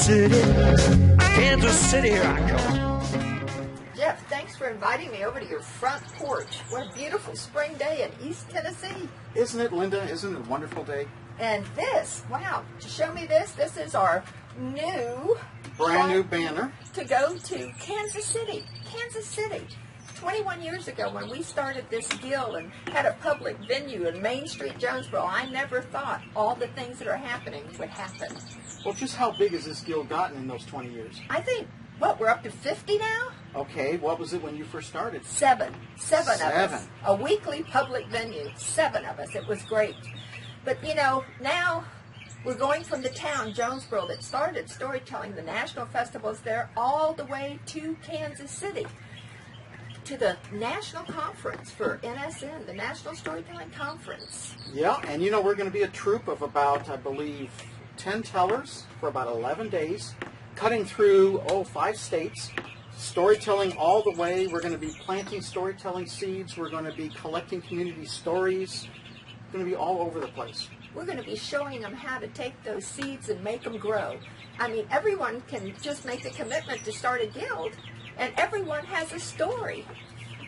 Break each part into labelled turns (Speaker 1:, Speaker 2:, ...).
Speaker 1: Kansas City, here I come.
Speaker 2: Jeff, thanks for inviting me over to your front porch. What a beautiful spring day in East Tennessee.
Speaker 3: Isn't it, Linda? Isn't it a wonderful day?
Speaker 2: And this, wow, to show me this is our
Speaker 3: brand new banner
Speaker 2: to go to Kansas City. Kansas City. 21 years ago when we started this deal and had a public venue in Main Street, Jonesboro, I never thought all the things that are happening would happen.
Speaker 3: Well, just how big has this deal gotten in those 20 years?
Speaker 2: I think, we're up to 50 now?
Speaker 3: Okay, what was it when you first started?
Speaker 2: Seven of us. A weekly public venue. 7 of us. It was great. But, now we're going from the town, Jonesboro, that started storytelling, the national festivals there, all the way to Kansas City, to the national conference for NSN, the National Storytelling Conference.
Speaker 3: Yeah, and we're going to be a troupe of about, I believe, 10 tellers for about 11 days, cutting through, 5 states, storytelling all the way. We're going to be planting storytelling seeds. We're going to be collecting community stories. We're going to be all over the place.
Speaker 2: We're going to be showing them how to take those seeds and make them grow. I mean, everyone can just make the commitment to start a guild, and everyone has a story.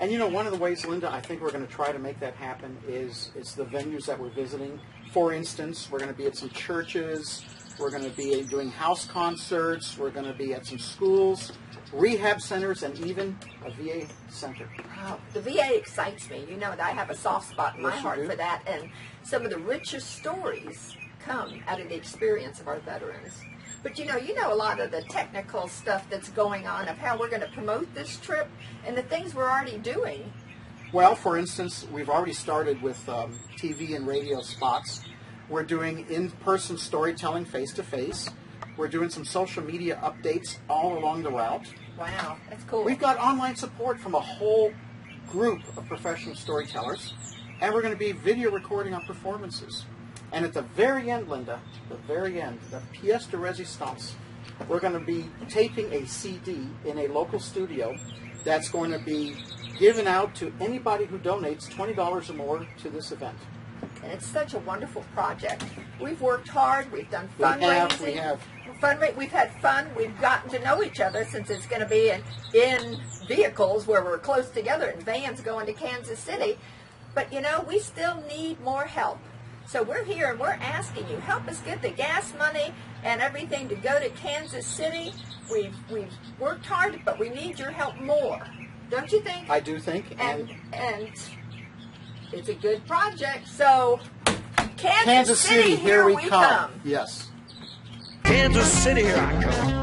Speaker 3: And one of the ways, Linda, I think we're going to try to make that happen is the venues that we're visiting. For instance, we're going to be at some churches. We're going to be doing house concerts. We're going to be at some schools, rehab centers, and even a VA center.
Speaker 2: Wow. The VA excites me. You know that I have a soft spot in my
Speaker 3: Yes,
Speaker 2: heart for that. And some of the richest stories come out of the experience of our veterans. But you know a lot of the technical stuff that's going on of how we're going to promote this trip and the things we're already doing.
Speaker 3: Well, for instance, we've already started with TV and radio spots. We're doing in-person storytelling face-to-face. We're doing some social media updates all along the route.
Speaker 2: Wow, that's cool.
Speaker 3: We've got online support from a whole group of professional storytellers, and we're going to be video recording our performances. And at the very end, Linda, the very end, the pièce de résistance, we're going to be taping a CD in a local studio that's going to be given out to anybody who donates $20 or more to this event.
Speaker 2: And it's such a wonderful project. We've worked hard. We've done fundraising.
Speaker 3: We have.
Speaker 2: We've had fun. We've gotten to know each other since it's going to be in vehicles where we're close together in vans going to Kansas City. But, we still need more help. So we're here and we're asking you, help us get the gas money and everything to go to Kansas City. We've worked hard, but we need your help more. Don't you think?
Speaker 3: I do think.
Speaker 2: And it's a good project. So Kansas City, here we come.
Speaker 3: Yes.
Speaker 1: Kansas City, here I come.